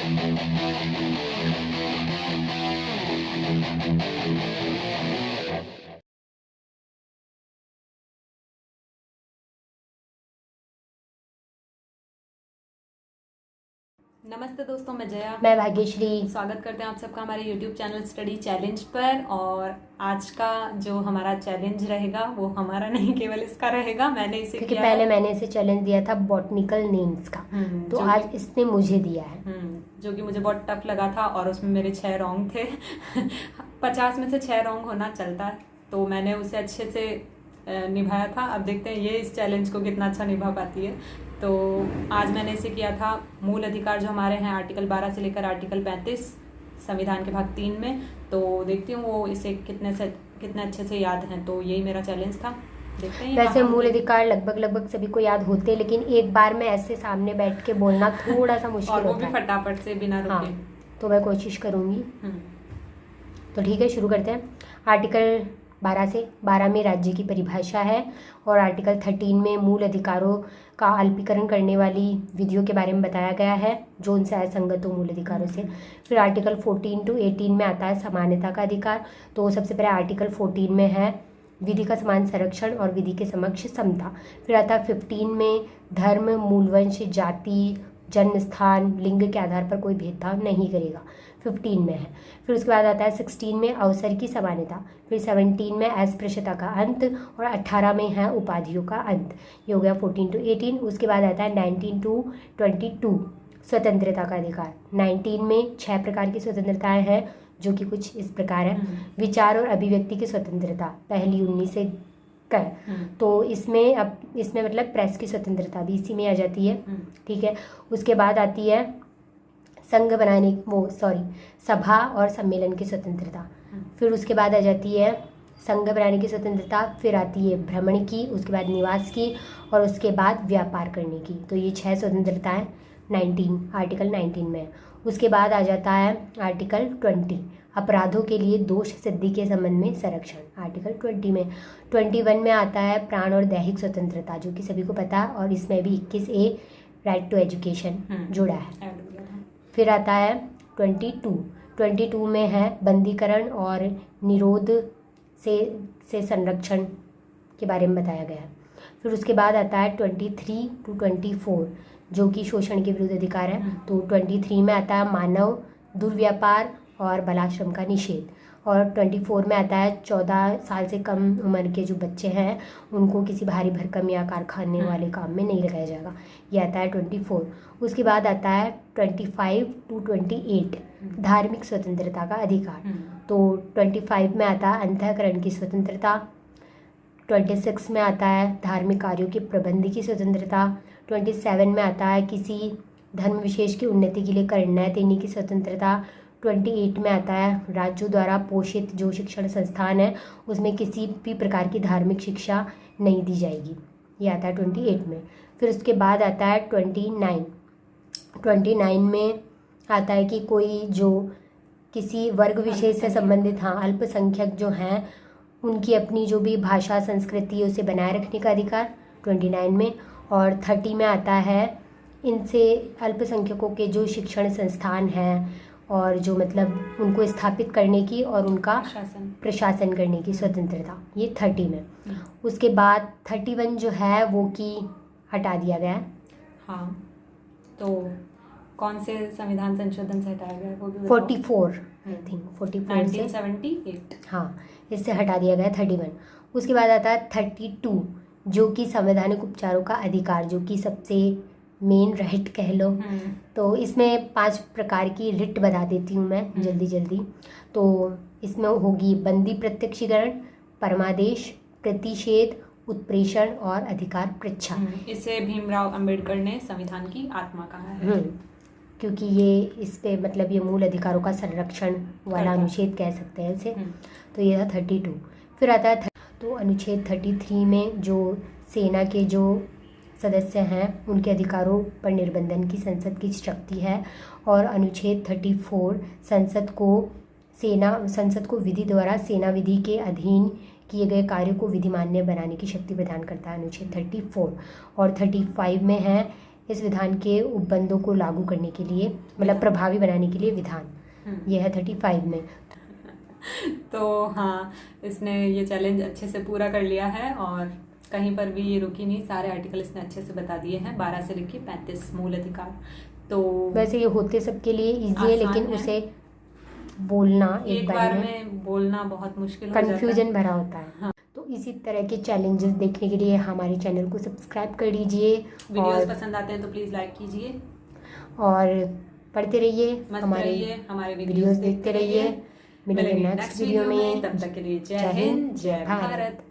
नमस्ते दोस्तों, मैं जया, मैं भाग्यश्री। स्वागत करते हैं आप सबका हमारे YouTube चैनल स्टडी चैलेंज पर। और आज का जो हमारा चैलेंज रहेगा वो हमारा नहीं, केवल इसका रहेगा। मैंने इसे क्योंकि किया पहले है, मैंने इसे चैलेंज दिया था बॉटनिकल नेम्स का, तो आज इसने मुझे दिया है। जो कि मुझे बहुत टफ लगा था और उसमें मेरे 6 रॉन्ग थे 50 में से 6 रॉन्ग होना चलता है, तो मैंने उसे अच्छे से निभाया था। अब देखते हैं ये इस चैलेंज को कितना अच्छा निभा पाती है। तो आज मैंने इसे किया था मूल अधिकार जो हमारे हैं आर्टिकल 12 से लेकर आर्टिकल 35 संविधान के भाग 3 में। तो देखती हूँ वो इसे कितने अच्छे से याद हैं। तो यही मेरा चैलेंज था, देखते हैं। वैसे मूल अधिकार लगभग सभी को याद होते हैं, लेकिन एक बार में ऐसे सामने बैठ के बोलना थोड़ा सा मुश्किल और वो होता भी है। फटाफट से बिना रुके। हाँ, तो मैं कोशिश करूँगी। तो ठीक है, शुरू करते हैं। आर्टिकल 12 में राज्य की परिभाषा है, और आर्टिकल 13 में मूल अधिकारों का अल्पीकरण करने वाली विधियों के बारे में बताया गया है जो उनसे असंगत हो मूल अधिकारों से। फिर आर्टिकल 14 to 18 में आता है समानता का अधिकार। तो सबसे पहले आर्टिकल 14 में है विधि का समान संरक्षण और विधि के समक्ष समता। फिर आता है 15 में धर्म, मूलवंश, जाति, जन्म स्थान, लिंग के आधार पर कोई भेदभाव नहीं करेगा, 15 में है। फिर उसके बाद आता है 16 में अवसर की समानता। फिर 17 में अस्पृश्यता का अंत, और 18 में है उपाधियों का अंत। ये हो गया 14 to 18। उसके बाद आता है 19 to 22 स्वतंत्रता का अधिकार। 19 में 6 प्रकार की स्वतंत्रताएं हैं जो कि कुछ इस प्रकार है। विचार और अभिव्यक्ति की स्वतंत्रता पहली 19 से कर, तो इसमें मतलब प्रेस की स्वतंत्रता भी इसी में आ जाती है। ठीक है। उसके बाद आती है सभा और सम्मेलन की स्वतंत्रता। फिर उसके बाद आ जाती है संघ बनाने की स्वतंत्रता। फिर आती है भ्रमण की, उसके बाद निवास की, और उसके बाद व्यापार करने की। तो ये 6 स्वतंत्रताएं आर्टिकल 19 में। उसके बाद आ जाता है आर्टिकल 20 अपराधों के लिए दोष सिद्धि के संबंध में संरक्षण, आर्टिकल 20 में। 21 में आता है प्राण और दैहिक स्वतंत्रता, जो कि सभी को पता है, और इसमें भी 21A राइट टू एजुकेशन जुड़ा है। फिर आता है 22 में है बंदीकरण और निरोध से संरक्षण के बारे में बताया गया है। फिर उसके बाद आता है 23 to 24 जो कि शोषण के विरुद्ध अधिकार है। तो 23 में आता है मानव दुर्व्यापार और बलाश्रम का निषेध, और 24 में आता है 14 साल से कम उम्र के जो बच्चे हैं उनको किसी भारी भरकम या कारखाने वाले काम में नहीं लगाया जाएगा। ये आता है 24। उसके बाद आता है 25 to 28 धार्मिक स्वतंत्रता का अधिकार। तो 25 में आता है अंतःकरण की स्वतंत्रता। 26 में आता है धार्मिक कार्यों के प्रबंध की स्वतंत्रता। 27 में आता है किसी धर्म विशेष की उन्नति के लिए कर न्याय देने की स्वतंत्रता। 28 में आता है राज्यों द्वारा पोषित जो शिक्षण संस्थान है उसमें किसी भी प्रकार की धार्मिक शिक्षा नहीं दी जाएगी, ये आता है 28 में। फिर उसके बाद आता है 29 में आता है कि कोई जो किसी वर्ग विशेष से संबंधित अल्पसंख्यक जो हैं उनकी अपनी जो भी भाषा संस्कृति उसे बनाए रखने का अधिकार, 29 में। और 30 में आता है इनसे अल्पसंख्यकों के जो शिक्षण संस्थान हैं और जो मतलब उनको स्थापित करने की और उनका प्रशासन करने की स्वतंत्रता, ये 30 में। उसके बाद 31 जो है वो कि हटा दिया गया है। हाँ, तो कौन से संविधान संशोधन से हटाया गया वो भी 44 आई थिंक 44 से 1978। हाँ, इससे हटा दिया गया 31। उसके बाद आता है 32 जो कि संवैधानिक उपचारों का अधिकार, जो कि सबसे मेन राइट कह लो। तो इसमें 5 प्रकार की रिट बता देती हूँ मैं जल्दी। तो इसमें होगी बंदी प्रत्यक्षीकरण, परमादेश, प्रतिषेध, उत्प्रेषण और अधिकार पृच्छा। इसे भीमराव अंबेडकर ने संविधान की आत्मा कहा है, क्योंकि ये इस पे मतलब ये मूल अधिकारों का संरक्षण वाला अनुच्छेद कह सकते हैं इसे। तो ये था 32। फिर आता है तो अनुच्छेद 33 में जो सेना के जो सदस्य हैं उनके अधिकारों पर निर्बंधन की संसद की शक्ति है। और अनुच्छेद 34 संसद को विधि द्वारा सेना विधि के अधीन किए गए कार्यों को विधिमान्य बनाने की शक्ति प्रदान करता है, अनुच्छेद 34। और 35 में है इस विधान के उपबंधों को लागू करने के लिए, मतलब प्रभावी बनाने के लिए विधान। यह है 35 में। तो हाँ, इसने ये चैलेंज अच्छे से पूरा कर लिया है और कहीं पर भी ये रुकी नहीं, सारे आर्टिकल इसने अच्छे से बता दिए हैं, 12 से लेके 35 मूल अधिकार। तो वैसे ये होते सबके लिए इजी है, लेकिन है। उसे बोलना एक बार में बोलना बहुत मुश्किल हो जाता है, कंफ्यूजन भरा होता है। हाँ। तो इसी तरह के चैलेंजेस देखने के लिए हमारे चैनल को सब्सक्राइब कर लीजिए, वीडियोस पसंद आते हैं तो प्लीज़ लाइक कीजिए और पढ़ते रहिए, हमारे वीडियोस देखते रहिए। मिलेंगे नेक्स्ट वीडियो में। तब तक के लिए जय हिंद, जय भारत।